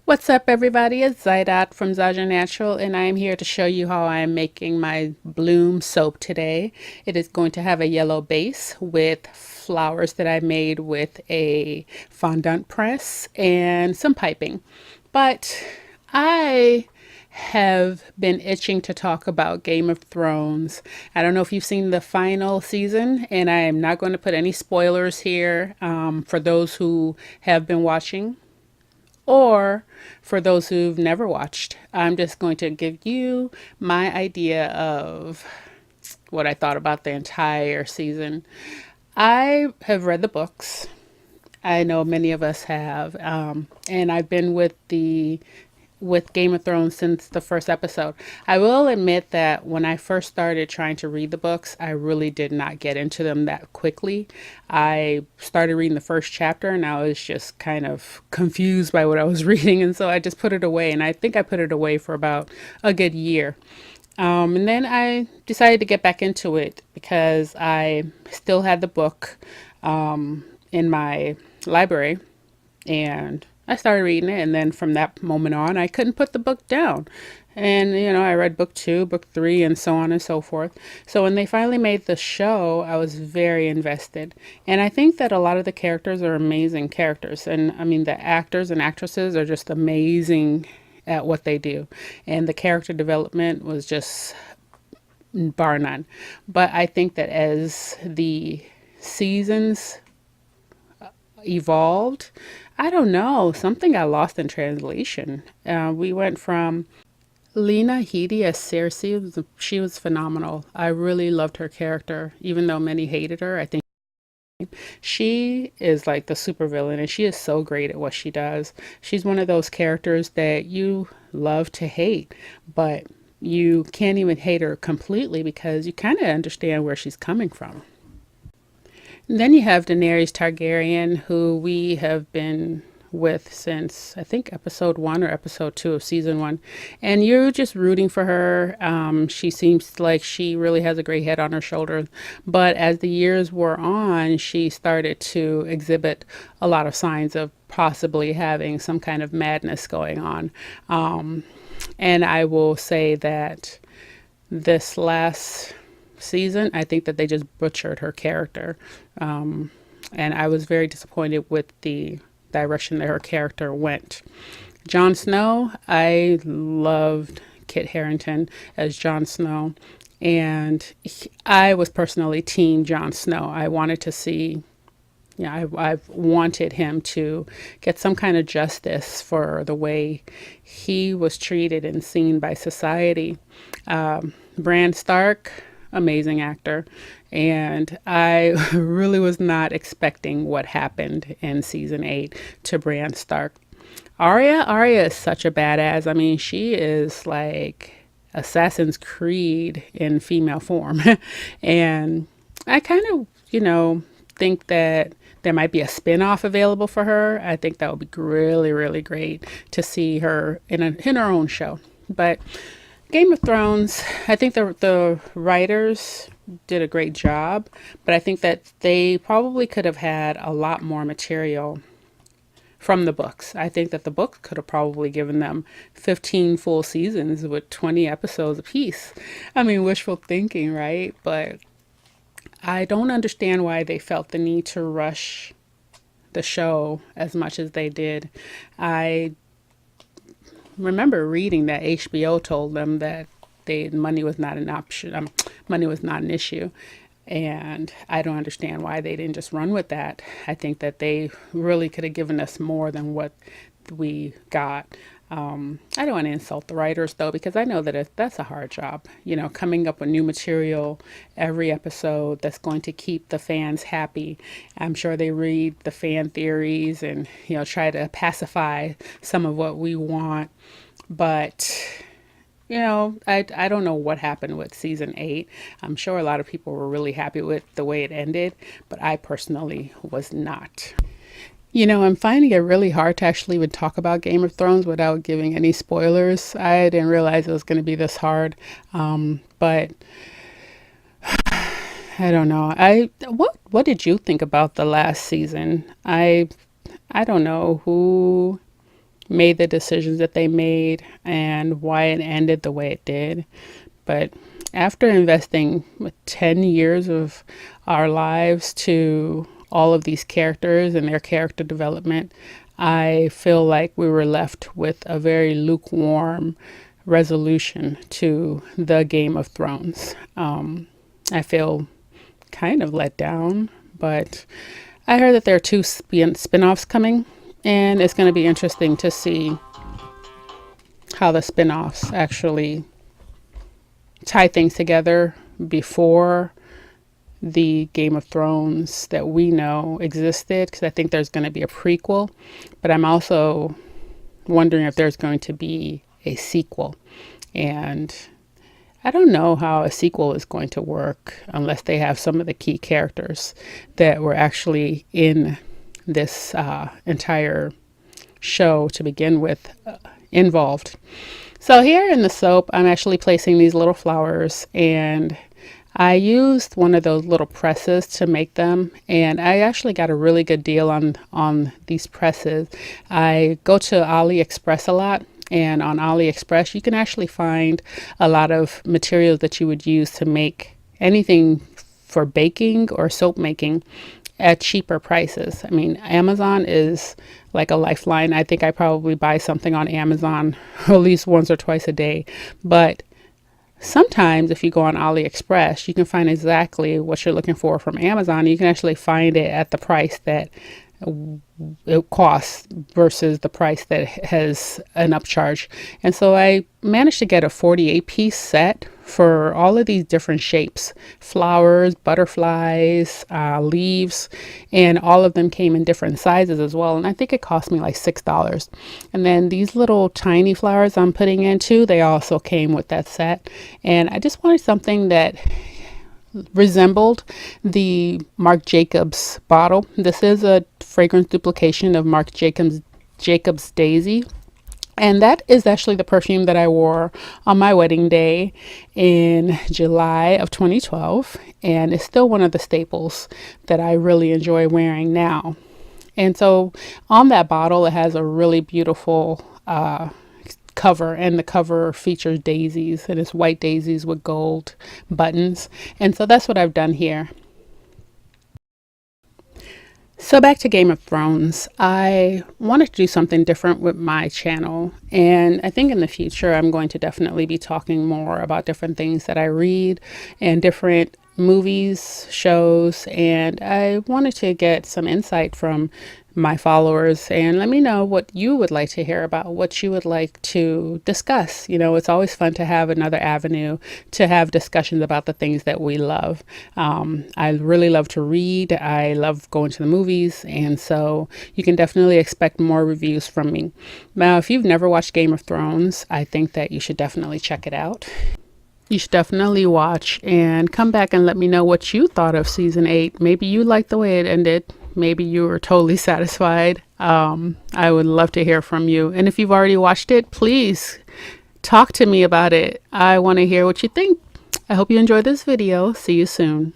What's up, everybody? It's ZAJA from ZAJA Natural, and I am here to show you how I am making my Bloom soap today. It is going to have a yellow base with flowers that I made with a fondant press and some piping. But I have been itching to talk about Game of Thrones. I don't know if you've seen the final season, and I am not going to put any spoilers here for those who have been watching or for those who've never watched. I'm just going to give you my idea of what I thought about the entire season. I have read the books. I know many of us have, and I've been with Game of Thrones since the first episode. I will admit that when I first started trying to read the books, I really did not get into them that quickly. I started reading the first chapter and I was just kind of confused by what I was reading, and so I just put it away. And I think I put it away for about a good year. And then I decided to get back into it because I still had the book in my library, and I started reading it. And then from that moment on, I couldn't put the book down. And, I read book two, book three, and so on and so forth. So when they finally made the show, I was very invested. And I think that a lot of the characters are amazing characters. And I mean, the actors and actresses are just amazing at what they do. And the character development was just bar none. But I think that as the seasons evolved, I don't know, something got lost in translation. We went from Lena Headey as Cersei. She was phenomenal. I really loved her character, even though many hated her. I think she is like the supervillain, and she is so great at what she does. She's one of those characters that you love to hate, but you can't even hate her completely because you kind of understand where she's coming from. And then you have Daenerys Targaryen, who we have been with since I think episode one or episode two of season one. And you're just rooting for her. She seems like she really has a great head on her shoulders. But as the years wore on, she started to exhibit a lot of signs of possibly having some kind of madness going on. And I will say that this last season, I think that they just butchered her character. And I was very disappointed with the direction that her character went. Jon Snow, I loved Kit Harington as Jon Snow, and I was personally team Jon Snow. I wanted to see, I've wanted him to get some kind of justice for the way he was treated and seen by society. Bran Stark, amazing actor, and I really was not expecting what happened in season 8 to Bran Stark. Arya is such a badass. I mean, she is like Assassin's Creed in female form. And I kind of, think that there might be a spin-off available for her. I think that would be really, really great to see her in her own show. But Game of Thrones, I think the writers did a great job, but I think that they probably could have had a lot more material from the books. I think that the books could have probably given them 15 full seasons with 20 episodes apiece. I mean, wishful thinking, right? But I don't understand why they felt the need to rush the show as much as they did. I remember reading that HBO told them that money was not an option. Money was not an issue, and I don't understand why they didn't just run with that. I think that they really could have given us more than what we got. I don't want to insult the writers though, because I know that that's a hard job. Coming up with new material every episode that's going to keep the fans happy. I'm sure they read the fan theories and try to pacify some of what we want, but I don't know what happened with season 8. I'm sure a lot of people were really happy with the way it ended, but I personally was not. I'm finding it really hard to actually even talk about Game of Thrones without giving any spoilers. I didn't realize it was going to be this hard. But I don't know. What did you think about the last season? I don't know made the decisions that they made and why it ended the way it did. But after investing 10 years of our lives to all of these characters and their character development, I feel like we were left with a very lukewarm resolution to the Game of Thrones. I feel kind of let down, but I heard that there are two spin-offs coming, and it's going to be interesting to see how the spin-offs actually tie things together before the Game of Thrones that we know existed, because I think there's going to be a prequel, but I'm also wondering if there's going to be a sequel. And I don't know how a sequel is going to work unless they have some of the key characters that were actually in this entire show to begin with involved. So here in the soap, I'm actually placing these little flowers, and I used one of those little presses to make them, and I actually got a really good deal on these presses. I go to AliExpress a lot, and on AliExpress you can actually find a lot of materials that you would use to make anything for baking or soap making at cheaper prices. I mean, Amazon is like a lifeline. I think I probably buy something on Amazon at least once or twice a day, but sometimes if you go on AliExpress, you can find exactly what you're looking for from Amazon. You can actually find it at the price that it costs versus the price that has an upcharge. And so I managed to get a 48-piece set for all of these different shapes: flowers, butterflies, leaves, and all of them came in different sizes as well. And I think it cost me like $6. And then these little tiny flowers I'm putting in too, they also came with that set. And I just wanted something that resembled the Marc Jacobs bottle. This is a fragrance duplication of Marc Jacobs Daisy. And that is actually the perfume that I wore on my wedding day in July of 2012. And it's still one of the staples that I really enjoy wearing now. And so on that bottle, it has a really beautiful cover, and the cover features daisies, and it's white daisies with gold buttons. And so that's what I've done here. So back to Game of Thrones, I wanted to do something different with my channel, and I think in the future I'm going to definitely be talking more about different things that I read and different movies, shows, and I wanted to get some insight from my followers and let me know what you would like to hear about, what you would like to discuss. You know, it's always fun to have another avenue to have discussions about the things that we love. I really love to read. I love going to the movies, and so you can definitely expect more reviews from me. Now, if you've never watched Game of Thrones, I think that you should definitely check it out. You should definitely watch and come back and let me know what you thought of season 8. Maybe you liked the way it ended. Maybe you were totally satisfied. I would love to hear from you. And if you've already watched it, please talk to me about it. I want to hear what you think. I hope you enjoyed this video. See you soon.